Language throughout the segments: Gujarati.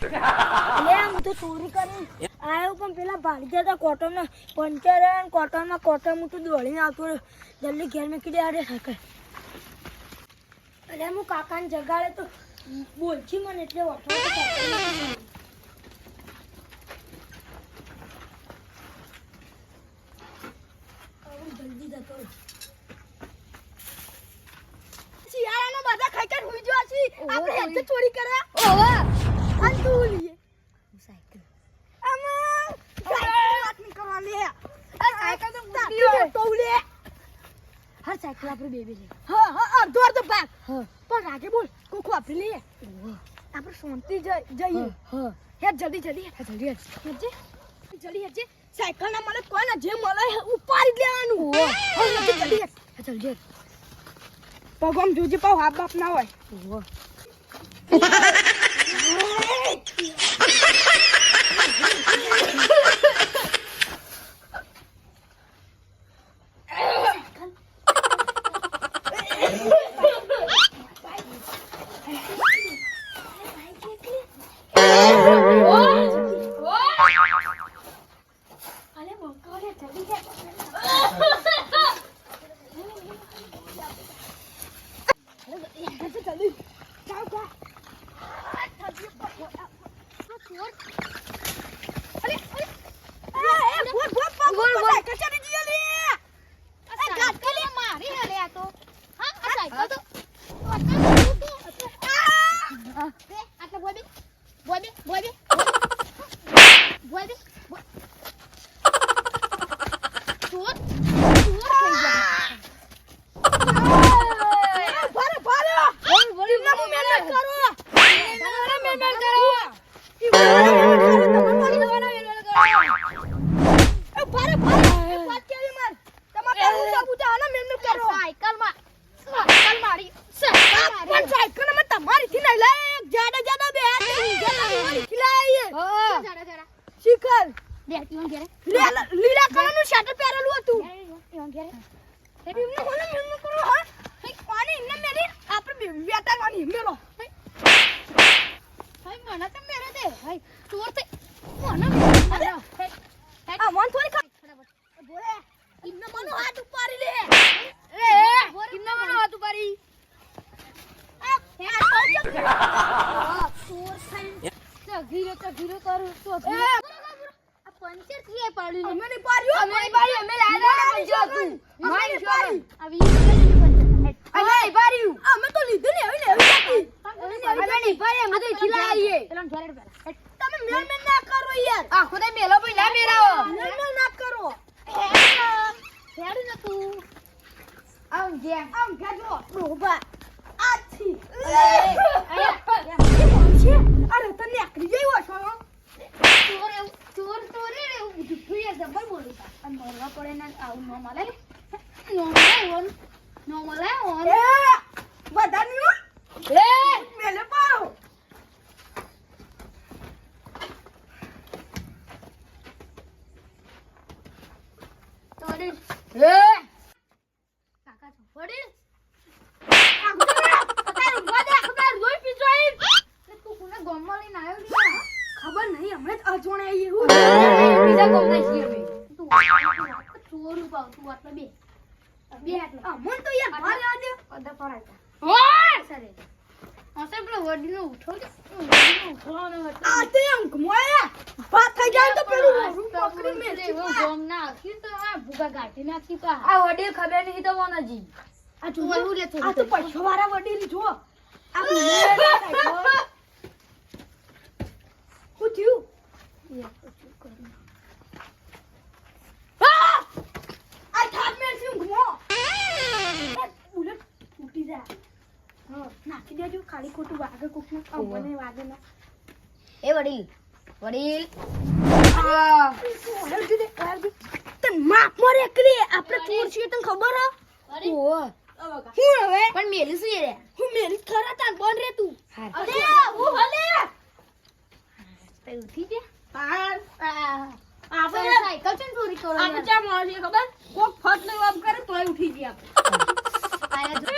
લે હું તો ચોરી કરી આયો પણ પેલા ભાડી જતા કોટન પંચર અને કોટનમાં કોટન હું તો દોડીને આવતો જલ્દી ઘેર મેં કીધે આડે સાયકલ અરે હું કાકાને જગાડે તો બોલછી મને એટલે ઓઠો જલ્દી જતો શિયાળાનો બધા ખાઈ હુઈ જો છી આપણે હેલ્થ ચોરી કરવા ઓવા અને તું લીએ સાયકલ આમાં સાયકલ વાત ની કરવા લે આ સાયકલ તો મુકી તો લે હર સાયકલ આપણે બેબી લે હા હા અડધો અડધો ભાગ હા પણ રાગે બોલ કોકો આપણે લે આપણે શાંતિ જઈએ હા હે જલ્દી જલ્દી જલ્દી જલ્દી જલ્દી સાયકલ ના મળે કોઈ ના જે મળે ઉપાડી લેવાનું હા જલ્દી જલ્દી પગમ જોજી પાવ હાફ બાપ ના હોય લીલા કલરનું શર્ટ પહેરેલું હતું વેટાવાની મેલો મને તો મેરે દે ચોર તે મને આ મન થોડી ખબર બોલે ઇન્નો મનો હાથ ઉપાડી લે ઇન્નો મનો હાથ ઉપાડી ચોર થઈ ચગીરો કરું તો પંચર થી પાડી અમે નહીં પાડ્યું અમે લાડા જો તું મારી પાડી આવી અમે પાડ્યું અમે તો લીધું ને હવે લેવી અમે નહીં પાડ્યું અમે તો ખીલાઈએ પેલા ઘરે તમે મેલ ના કરો યાર આ ખુદે મેલો ભાઈ ના મેરાવો મેલ ના કરો હેડ ન તું આમ જો ડોબા આછી અરે તને આકરી જઈવો છો ચોર રે ઉઠું યાર જબર બોલું આ મરવા પડે ને આવું ન મળે નો મળે ઓન એ બધા ની એ મેલે પાડો તોડી એ કાકા છોડી ખબર નહીં હમણાં અજોણે એવું બીજા ગોમના છીએ અમે તું ચોર ઉપાવ તું આટલો બે મન તો યાર ભારે આદે કદા પરાતા ઓય સરે અસે પેલો વડીનો ઉઠો ઉઠવાનો હતો આ તે અંક મોયા ભાત થઈ જાય તો પેલું રૂ પકડી મે ગોમના આખી તો આ ભૂગા ગાટી નાખી તો આ વડી ખબર નહીં તો મોનાજી આ તું એવું લે આ તો પૈસા વાળા વડી જો આ હું થયું આ થાપ મે શું ઘમો બુલેટ ફૂટી જાય હા નાખી દેજો ખાલી ખોટું વાગે કોકનું મને વાગે ના એ વડીલ આ તે માપ મોરે એકલી આપણે ચોર છીએ તને ખબર હે ઓ હું હવે પણ મેલી શું રે હું મેલી ખરા તાન બોન રે તું અરે હું હલે તે ઉઠી જે આપણે સાયકલ ચેન ચોરી કરો આપણે ચા મારી ખબર કોક ફટ લઈ આમ કરે તોય ઉઠી જી આપણે આયા જો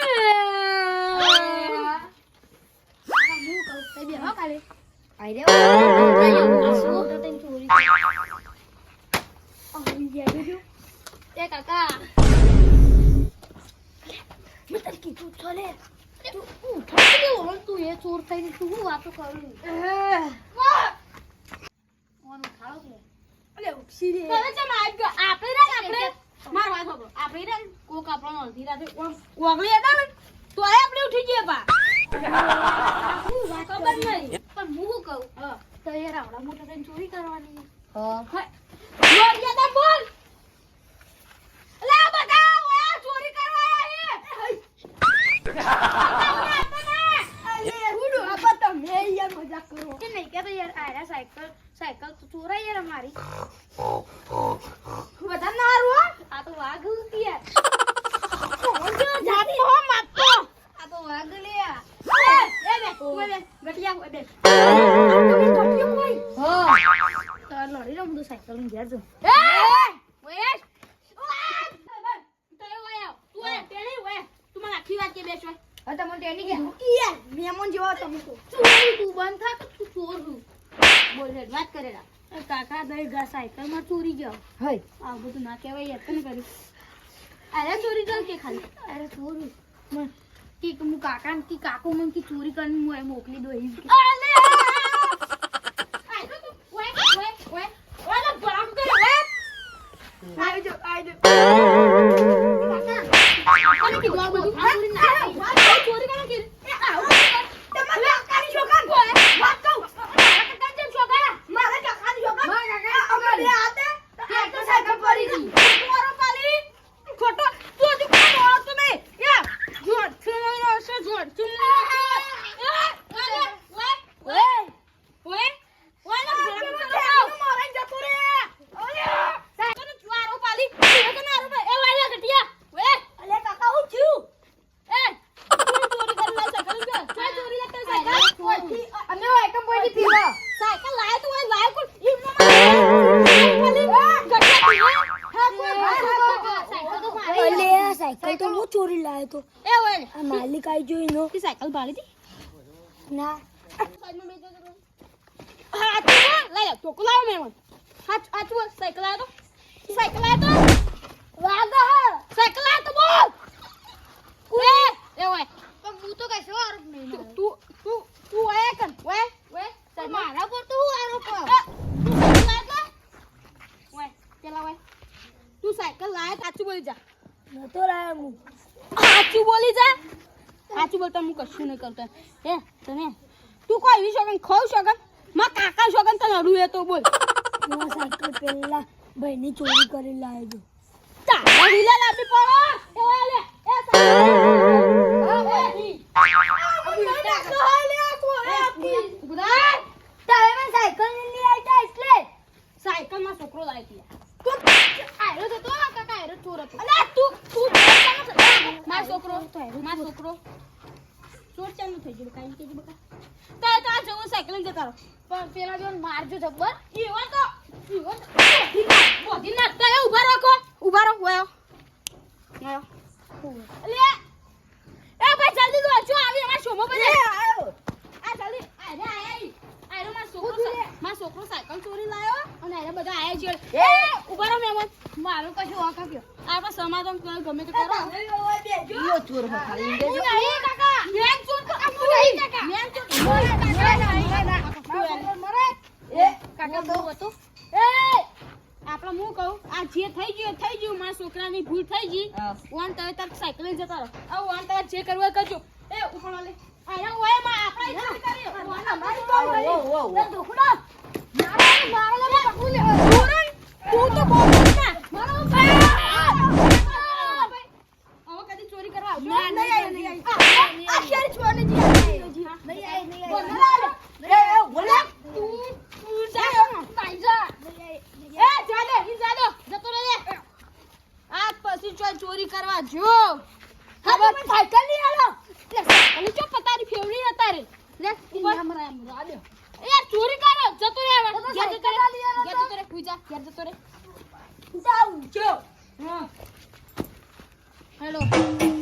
હું કહું તે બે હો ખાલી આઈ રે શું તને ચોરી આવી ગયા જો એ કાકા મેં તને કીધું ચાલે તું ઉઠાડી ઓળો તું એ ચોર થઈને તું હું વાતો કરું ઓન ઉઠાડો કે અલે ઉક્ષી રે તમે ચમ આપણે માર વાત સાંભળો આપણે રે કોક આપણો અડધી રાતે ઓગળી હતા ને તો આ આપણે ઉઠી ગયા બા ખબર નહીં પણ હું કહું તો એ રાવડા મોટા થઈને ચોરી કરવાની બોલ લા બતા ઓયા ચોરી કરવા આયા હે અલે હુડો આ બતા મે યાર મજાક કરો કે નહીં કે યાર આરા સાયકલ તો ચોરાઈ યાર અમારી બધા ના આરો આ તો વાઘ કે યાર જાતી હો માતો આ તો વાઘ લે એ બે ગટિયા એ બે ગટિયા કોઈ તો લડી રમ તો સાયકલ ની ઘેર જો એ ઓય તું મને આખી વાત કે બેસો હવે તમને ટેની કે યાર મેમન જેવો તમે તો ચોરી તું બંધ થા તું ચોર છું બોલ રે વાત કરેલા કાકા દઈ ગા સાયકલ માં ચોરી ગયો હઈ આ બધું ના કહેવાય યાર તને કરી અરે ચોરી કર કે ખાલી અરે ચોરી મન કે હું કાકા ને કાકો મન की ચોરી કરીને હું મોકલી દો ઈ અલે આઈ તો ઓય ઓય ભાગ કર આઈ જો કાકા કોની કી દો બધું ચોરી ના ચોરી કરે કે એ આવ તમારે કાકાની છોકરા વાત કહું મારા કાકાની છોકરા મારા કાકાની છોકરા મારા કાકા અમારે આતે તો સાયકલ પડી ગઈ તમારો પાલી ખોટો તું હજુ કોણ ઓળખ તો નહીં યા જોડ ચુમનો છે જોડ ચુમનો ઓય ના મારા જતો રે ઓલે સાયકલ દ્વારો પાલી તો ના રે એ વાયલા ગટિયા ઓય અલે કાકા હું છું એ ચોરી કરી લા સાયકલ કે ચોરી લેતા સાયકલ અમે આઈટમ પોઈન્ટ પીવા સાયકલ લાય તો ઓય લાય કો ઈમ ના સાયકલ તો હું ચોરી લાયો તો એ ઓય આ માલિક આઈ જોઈનો કે સાયકલ ભાળી દી ના હા તું લઈ લે તો લાવ મેમન હા તું સાયકલ આયો તો વાગ સાયકલ આયો તો બોલ એ ઓય પણ હું તો કશો આરોપ નહીં તું ઓય કર ઓય મારા પર તો હું આરોપ ઓય પેલા ઓય તું સાયકલ લાય સાચું બોલી જા નતો લાયો હું સાચું બોલી જા સાચું બોલતા હું કશું નહીં કરતો હે તને તું કોઈ એવી શોગન ખવ શોગન માં કાકા શોગન તને અડું એ તો બોલ હું સાયકલ પેલા ભાઈની ચોરી કરી લાયો જો તારા હિલા લાપી પડો એ ઓય લે એ સાયકલ માં છોકરો લાવી આયરો તો કાકા આયરો ચોર હતો અલે તું માર છોકરો ચોર ચાલુ થઈ ગયું કાઈ કેજી બકા તો આ જવું સાયકલ લઈને જતા રહો પણ પેલા જો મારજો જબર ઈવો તો બોધી ના તો ઊભા રાખો ઓયો અલે એ ભાઈ જલ્દી તો જો આવી અમાર શોમો બજે આયો આ જલ્દી આયરો માર છોકરો સાયકલ ચોરી લાયો અને આયરા બધા આયા છે એ ઊભા રહો મેમન મારો કશું વાંક આપ્યો આપા સમાધાન કરો ગમે તે કરો યો ચોર હો ખાલી દેજો એ કાકા મેન ચોર તો આપો નહીં કાકા મેન ચોર મરે એ કાકા બહુ હતો એ આપડા હું કહું આ જે થઈ ગયું મારા છોકરાની ભૂલ થઈ ગઈ ઓન તમે તાર સાયકલ લઈને જતા રહો આ ઓન તાર જે કરવું એ કરજો એ ઉપાડો લે આયા ઓય માં આપડા ઇજ્જત કરી ઓન અમારી કોણ હોય લે દોખડો મારો લે પકડી લે તું તો બોલ ના મારો હવે કદી ચોરી કરવા આવજો નહીં આવી આ શેર છોડને જી નહીં આવી બોલ તું જા કાઈ જા એ ચાલે જતો રહે આ પછી ચોરી કરવા જો ખબર સાયકલ ની આલો લે સાયકલ ચો પતારી ફેવડી હતા રે લે હમરા દે યાર ચોરી કરો જતો રે જતો રે કુઈ જા ઘેર જતો રે જાઉં જો હા હેલો